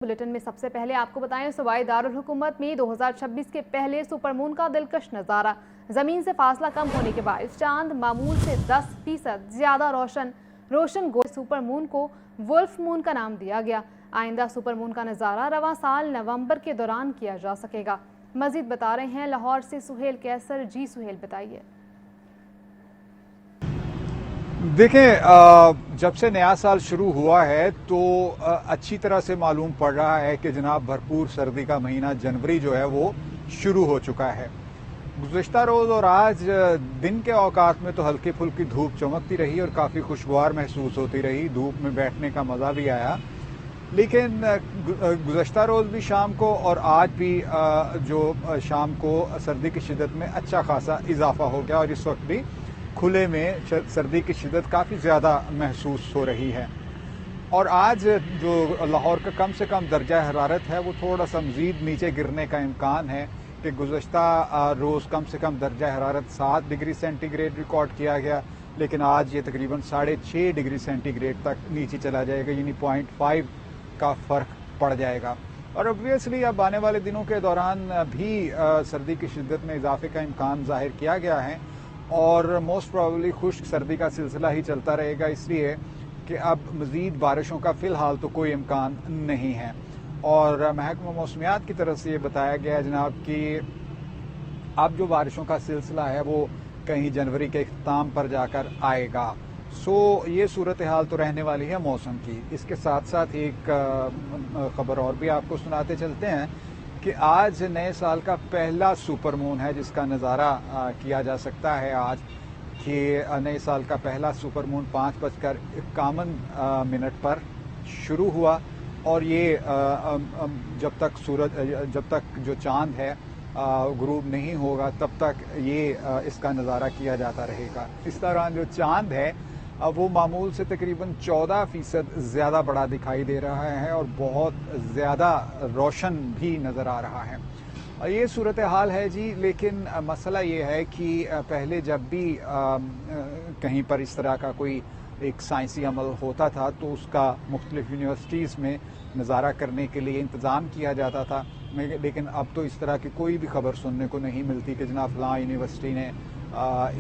Bulletin में सबसे पहले आपको बताएं, सूबाई दारुल हुकूमत में 2026 के पहले सुपर मून का दिलकश नज़ारा। ज़मीन से फासला कम होने के बायस चांद मामूल से 10% ज़्यादा रोशन गोल्ड सुपर मून को वुल्फ मून का नाम दिया गया। आइंदा सुपर मून का नज़ारा रवां साल नवंबर के दौरान किया जा सकेगा। मजीद बता रहे हैं लाहौर से सुहेल कैसर। जी सुहेल, बताइए। देखें, जब से नया साल शुरू हुआ है तो अच्छी तरह से मालूम पड़ रहा है कि जनाब भरपूर सर्दी का महीना जनवरी जो है वो शुरू हो चुका है। गुज़िश्ता रोज़ और आज दिन के औकात में तो हल्की फुल्की धूप चमकती रही और काफ़ी खुशगवार महसूस होती रही। धूप में बैठने का मज़ा भी आया, लेकिन गुज़िश्ता रोज़ भी शाम को और आज भी जो शाम को सर्दी की शिद्दत में अच्छा खासा इजाफा हो गया और इस वक्त भी खुले में सर्दी की शिद्दत काफ़ी ज़्यादा महसूस हो रही है। और आज जो लाहौर का कम से कम दर्जा हरारत है वो थोड़ा सा मज़ीद नीचे गिरने का इम्कान है कि गुज़श्ता रोज़ कम से कम दर्जा हरारत 7 डिग्री सेंटीग्रेड रिकॉर्ड किया गया, लेकिन आज ये तकरीबन 6.5 डिग्री सेंटीग्रेड तक नीचे चला जाएगा, यानी 0.5 का फ़र्क पड़ जाएगा। और ऑब्वियसली अब आने वाले दिनों के दौरान भी सर्दी की शिद्दत में इजाफे का इम्कान ज़ाहिर किया गया है और मोस्ट प्रॉबली खुश्क सर्दी का सिलसिला ही चलता रहेगा, इसलिए कि अब मज़ीद बारिशों का फ़िलहाल तो कोई इम्कान नहीं है। और महकमा मौसमियात की तरफ से ये बताया गया है जनाब कि अब जो बारिशों का सिलसिला है वो कहीं जनवरी के इख्तिताम पर जाकर आएगा। ये सूरत हाल तो रहने वाली है मौसम की। इसके साथ साथ एक ख़बर और भी आपको सुनाते चलते हैं कि आज नए साल का पहला सुपर मून है जिसका नज़ारा किया जा सकता है। आज कि नए साल का पहला सुपर मून 5:51 पर शुरू हुआ और ये जब तक जो चांद है गुरूब नहीं होगा तब तक ये इसका नज़ारा किया जाता रहेगा। इस दौरान जो चांद है वो मामूल से तकरीबन 14% ज़्यादा बड़ा दिखाई दे रहा है और बहुत ज़्यादा रोशन भी नज़र आ रहा है। ये सूरत हाल है जी, लेकिन मसला ये है कि पहले जब भी कहीं पर इस तरह का कोई एक साइंसी अमल होता था तो उसका मुख्तलिफ यूनिवर्सिटीज़ में नज़ारा करने के लिए इंतज़ाम किया जाता था, लेकिन अब तो इस तरह की कोई भी खबर सुनने को नहीं मिलती कि जनाब फ़लाँ यूनिवर्सिटी ने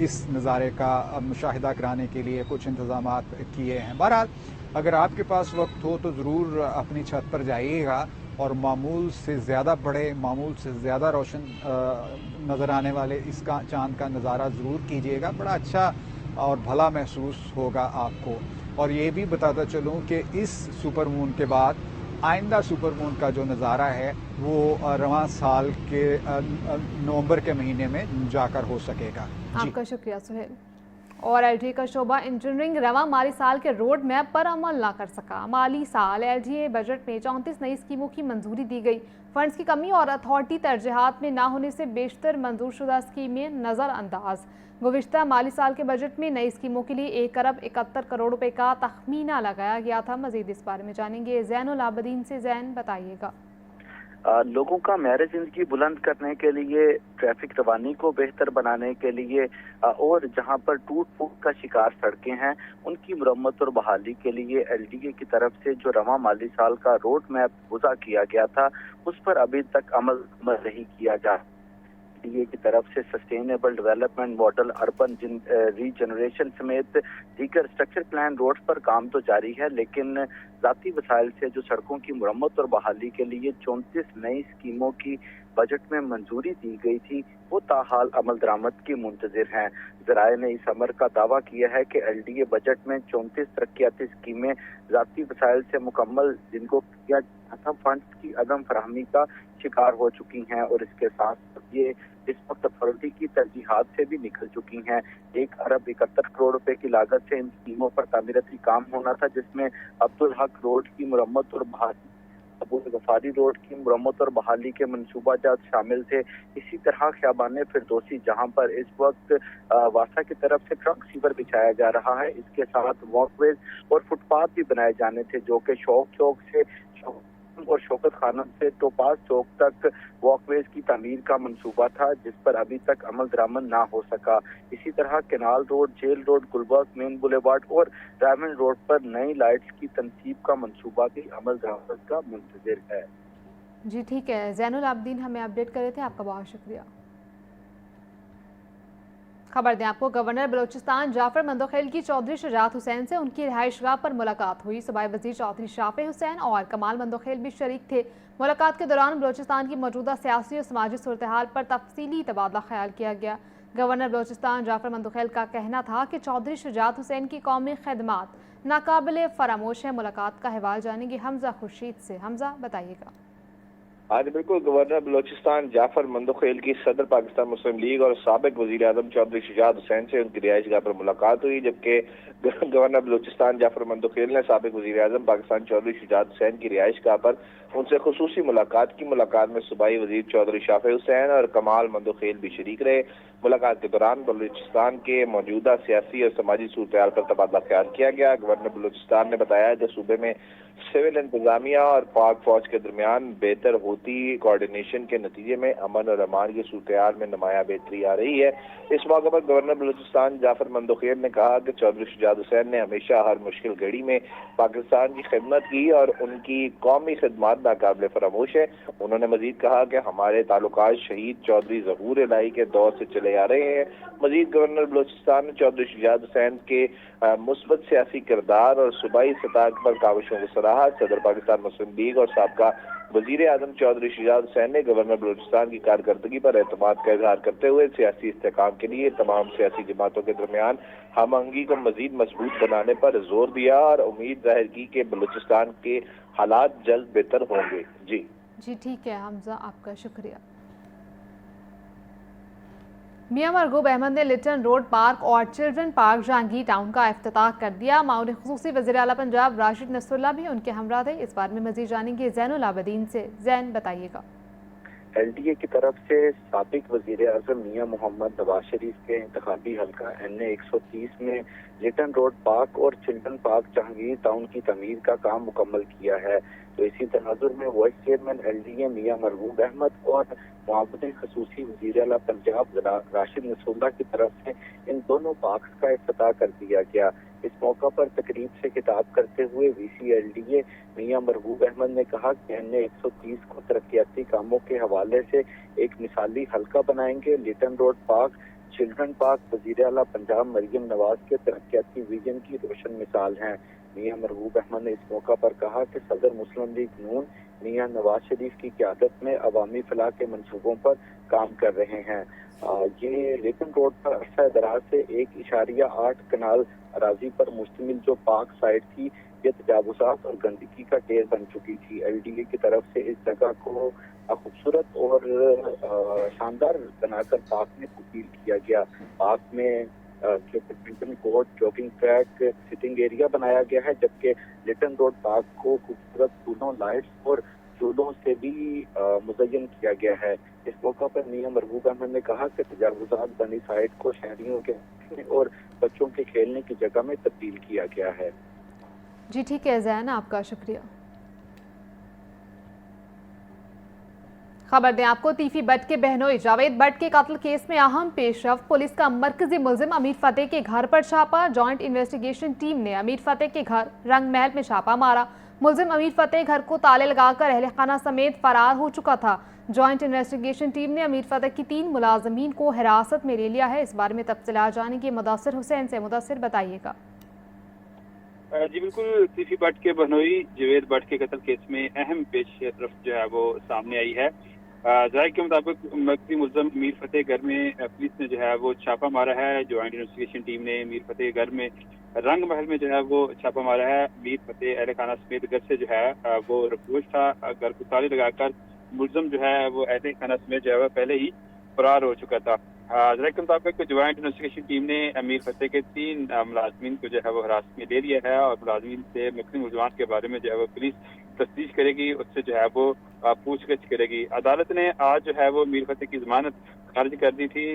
इस नज़ारे का मुशाहिदा कराने के लिए कुछ इंतज़ामात किए हैं। बहरहाल अगर आपके पास वक्त हो तो ज़रूर अपनी छत पर जाइएगा और मामूल से ज़्यादा बड़े, मामूल से ज़्यादा रोशन नज़र आने वाले इसका चांद का नज़ारा ज़रूर कीजिएगा। बड़ा अच्छा और भला महसूस होगा आपको। और ये भी बताता चलूँ कि इस सुपर मून के बाद आइंदा सुपर मून का जो नज़ारा है वो रवां साल के नवंबर के महीने में जाकर हो सकेगा। आपका शुक्रिया सुहेल। और एलडीए का शोबा इंजीनियरिंग रवां माली साल के रोड मैप पर अमल ना कर सका। माली साल एलडीए बजट में 34 नई स्कीमों की मंजूरी दी गई। फंड्स की कमी और अथॉरिटी तरजीहात में ना होने से बेशतर मंजूर शुदा स्कीमें नज़रअंदाज। गुज़िश्ता माली साल के बजट में नई स्कीमों के लिए 1 अरब 71 करोड़ रुपए का तखमीना लगाया गया था। मजीद इस बारे में जानेंगे ज़ैनुल आबदीन से। ज़ैन, बताइएगा। लोगों का मेयार जिंदगी बुलंद करने के लिए, ट्रैफिक रवानी को बेहतर बनाने के लिए और जहां पर टूट फूट का शिकार सड़कें हैं उनकी मरम्मत और बहाली के लिए एलडीए की तरफ से जो रवां माली साल का रोड मैप वज़ा किया गया था उस पर अभी तक अमल नहीं किया जा। एलडीए की तरफ से sustainable development model, urban regeneration समेत दीगर स्ट्रक्चर प्लान रोड पर काम तो जारी है, लेकिन ज़ाती वसाइल से जो सड़कों की मरम्मत और बहाली के लिए 34 नई स्कीमों की बजट में मंजूरी दी गई थी वो ताहाल अमल दरामद की मुंतज़िर हैं। ज़राए ने इस अमर का दावा किया है कि एलडीए बजट में 34 तरक्याती स्कीमें ज़ाती वसाइल से मुकम्मल जिनको किया था फंड्स की अदम फराहमी का शिकार हो चुकी हैं और इसके साथ ये इस वक्त अथॉरिटी की तरजीहात से भी निकल चुकी हैं। 1 अरब 71 करोड़ रुपए की लागत से इन स्कीमों पर तामीराती काम होना था, जिसमें अब्दुल हक रोड की मुरम्मत और बहाली, अबुल गफारी रोड की मुरम्मत और बहाली के मनसूबाजात शामिल थे। इसी तरह ख्याबान फिरदौसी, जहां पर इस वक्त वासा की तरफ से ट्रक सीवर बिछाया जा रहा है, इसके साथ वॉकवेज और फुटपाथ भी बनाए जाने थे जो कि शौक चौक से اور شوکت خانم سے ٹوپاز چوک تک واک ویز کی تعمیر کا منصوبہ تھا، جس پر ابھی تک عمل درآمد نہ ہو سکا۔ اسی طرح canal road, jail road, Gulberg main boulevard اور ڈائمنڈ روڈ پر نئی لائٹس کی تنصیب کا منصوبہ بھی عمل درآمد کا منتظر ہے۔ جی ٹھیک ہے، زین العابدین ہمیں اپڈیٹ کر رہے تھے، آپ کا بہت شکریہ۔ خبر دیں آپ کو، گورنر بلوچستان جعفر مندوخیل کی چودھری شجاعت حسین سے ان کی رہائش گاہ پر ملاقات ہوئی۔ صوبائی وزیر چودھری شافع حسین اور کمال مندوخیل بھی شریک تھے۔ ملاقات کے دوران بلوچستان کی موجودہ سیاسی اور سماجی صورتحال پر تفصیلی تبادلہ خیال کیا گیا۔ گورنر بلوچستان جعفر مندوخیل کا کہنا تھا کہ چودھری شجاعت حسین کی قومی خدمات ناقابل فراموش ہے۔ ملاقات کا حوال جانیں گے حمزہ خورشید سے۔ حمزہ بتائیے گا۔ آج بالکل گورنر بلوچستان جعفر مندوخیل کی صدر پاکستان مسلم لیگ اور سابق وزیر اعظم چودھری شجاعت حسین سے ان کی رہائش گاہ پر ملاقات ہوئی، جبکہ گورنر بلوچستان جعفر مندوخیل نے سابق وزیر اعظم پاکستان چودھری شجاعت حسین کی رہائش گاہ پر ان سے خصوصی ملاقات کی۔ ملاقات میں صوبائی وزیر چودھری شافع حسین اور کمال مندوخیل بھی شریک رہے۔ ملاقات کے دوران بلوچستان کے موجودہ سیاسی اور سماجی صورتحال پر تبادلہ خیال کیا گیا۔ گورنر بلوچستان نے بتایا کہ صوبے میں سول انتظامیہ اور پاک فوج کے درمیان بہتر ہوتی کوارڈینیشن کے نتیجے میں امن اور امان کی صورتحال میں نمایاں بہتری آ رہی ہے۔ اس موقع پر گورنر بلوچستان جعفر مندوخیل نے کہا کہ چودھری شجاعت حسین نے ہمیشہ ہر مشکل گھڑی میں پاکستان کی خدمت کی اور ان کی قومی خدمات ناقابل فراموش ہے۔ انہوں نے مزید کہا کہ ہمارے تعلقات شہید چودھری ظہور الہی کے دور سے چلے آ رہے ہیں۔ مزید گورنر بلوچستان نے چودھری شجاعت حسین کے مثبت سیاسی کردار اور صوبائی سطح پر کاوشوں کو سراہا۔ صدر پاکستان مسلم لیگ اور سابقہ وزیر اعظم چودھری شجاعت حسین نے گورنر بلوچستان کی کارکردگی پر اعتماد کا اظہار کرتے ہوئے سیاسی استحکام کے لیے تمام سیاسی جماعتوں کے درمیان ہم آہنگی کو مزید مضبوط بنانے پر زور دیا اور امید ظاہر کی کہ بلوچستان کے حالات جلد بہتر ہوں گے۔ جی ٹھیک ہے حمزہ، آپ کا شکریہ۔ میاں مرغوب احمد نے لٹن روڈ پارک اور چلڈرن پارک جہانگیر ٹاؤن کا افتتاح کر دیا۔ معاون خصوصی وزیر اعلیٰ پنجاب راشد نصر اللہ بھی ان کے ہمراہ تھے۔ اس بارے میں مزید جانیں گے زین العابدین سے۔ زین بتائیے گا۔ ایل ڈی اے کی طرف سے سابق وزیر اعظم میاں محمد نواز شریف کے انتخابی حلقہ این اے 130 میں لٹن روڈ پارک اور چلڈرن پارک جہانگیر ٹاؤن کی تعمیر کا کام مکمل کیا ہے، تو اسی تناظر میں vice chairman L D A میاں مرغوب احمد اور معاون خصوصی وزیر اعلیٰ پنجاب راشد نصر اللہ کی طرف سے ان دونوں پارکس کا افتتاح کر دیا گیا۔ اس موقع پر تقریب سے خطاب کرتے ہوئے وی سی ایل ڈی اے میاں مرغوب احمد نے کہا کہ این اے 130 کو ترقیاتی کاموں کے حوالے سے ایک مثالی حلقہ بنائیں گے۔ Lytton road park, children park وزیر اعلیٰ پنجاب مریم نواز کے ترقیاتی ویژن کی روشن مثال ہیں۔ میاں مرغوب احمد نے اس موقع پر کہا کہ صدر مسلم لیگ نون میاں نواز شریف کی قیادت میں عوامی فلاح کے منصوبوں پر کام کر رہے ہیں۔ یہ لٹن روڈ پر عرصہ دراز سے 1.8 کنال اراضی پر مشتمل جو پارک سائٹ تھی، یہ تجاوزات اور گندگی کا ڈھیر بن چکی تھی۔ ایل ڈی اے کی طرف سے اس جگہ کو خوبصورت اور شاندار بنا کر پارک میں تبدیل کیا گیا۔ پارک میں badminton court, jogging track, sitting area بنایا گیا ہے، جبکہ لٹن روڈ پارک کو خوبصورت پھولوں، لائٹس اور جھولوں سے بھی مزین کیا گیا ہے۔ اس موقع پر میاں مرغوب احمد نے کہا کہ تجاوزات بنی سائٹ کو شہریوں کے اور بچوں کے کھیلنے کی جگہ میں تبدیل کیا گیا ہے۔ جی ٹھیک ہے زین، آپ کا شکریہ۔ خبر دیں آپ کو، تیفی بٹ کے بہنوئی جاوید بٹ کے قتل کیس میں اہم پیش رفت۔ پولیس کا مرکزی ملزم امیر فتح کے گھر پر چھاپا۔ جوائنٹ انویسٹیگیشن ٹیم نے امیر فتح کے گھر رنگ محل میں چھاپا مارا۔ ملزم امیر فتح گھر کو تالے لگا کر اہل خانہ سمیت فرار ہو چکا تھا۔ جوائنٹ انویسٹیگیشن ٹیم نے امیر فتح کی 3 ملازمین کو حراست میں لے لیا ہے۔ اس بارے میں تفصیلات جانیں گے مدثر حسین سے۔ مدثر بتائیے گا۔ جی بالکل، تیفی بٹ کے بہنوئی جاوید بٹ کے قتل کیس میں اہم پیش رفت جو ہے وہ سامنے آئی ہے۔ ذرائع کے مطابق مرکزی ملزم امیر فتح گھر میں پولیس نے جو ہے وہ چھاپا مارا ہے۔ جوائنٹ انویسٹیگیشن ٹیم نے امیر فتح گھر میں رنگ محل میں جو ہے وہ چھاپا مارا ہے۔ امیر فتح اہل خانہ سمیت گھر سے جو ہے وہ رفوش تھا۔ گھر کو تالے لگا کر ملزم جو ہے وہ اہل خانہ سمیت جو ہے وہ پہلے ہی فرار ہو چکا تھا۔ ذرائع کے مطابق جوائنٹ انویسٹیگیشن ٹیم نے امیر فتح کے 3 ملازمین کو جو ہے وہ حراست میں لے لیا ہے اور ملازمین سے مختلف ملزومات کے بارے میں جو ہے وہ پولیس تفتیش کرے گی، اس سے جو ہے وہ پوچھ گچھ کرے گی۔ عدالت نے آج جو ہے وہ امیر فتح کی ضمانت खारिज कर दी थी,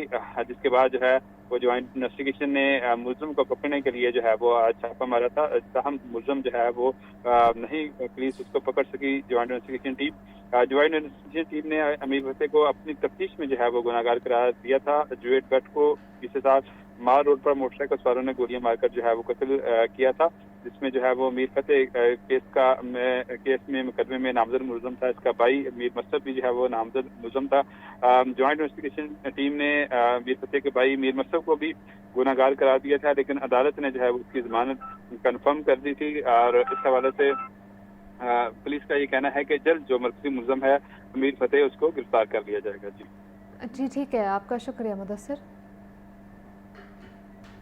जिसके बाद जो है वो ज्वाइंट इन्वेस्टिगेशन ने मुलजिम को पकड़ने के लिए जो है वो आज छापा मारा था। ताहम मुलजिम जो है वो नहीं, पुलिस उसको पकड़ सकी। ज्वाइंट इन्वेस्टिगेशन टीम ने अमीर फतेह को अपनी तफ्तीश में जो है वो गुनाहगार करार दिया था। जुवेद भट्ट को पिछले साल मार रोड पर मोटरसाइकिल सवारों ने गोलियां मारकर जो है वो कत्ल किया था, जिसमें जो है वो मीर फतेह केस में मुकदमे में नामजद मुलजम था। इसका भाई मीर मसरफ भी जो है वो नामजद मुलजम था। ज्वाइंट इन्वेस्टिगेशन टीम ने मीर फतेह के भाई मीर मसरफ को भी गुनाहगार करार दिया था, लेकिन अदालत ने जो है उसकी जमानत कंफर्म कर दी थी। और इस हवाले से पुलिस का ये कहना है कि जल्द जो मरकजी मुलजम है मीर फतेह उसको गिरफ्तार कर लिया जाएगा। जी जी ठीक है, आपका शुक्रिया मुदस्सिर।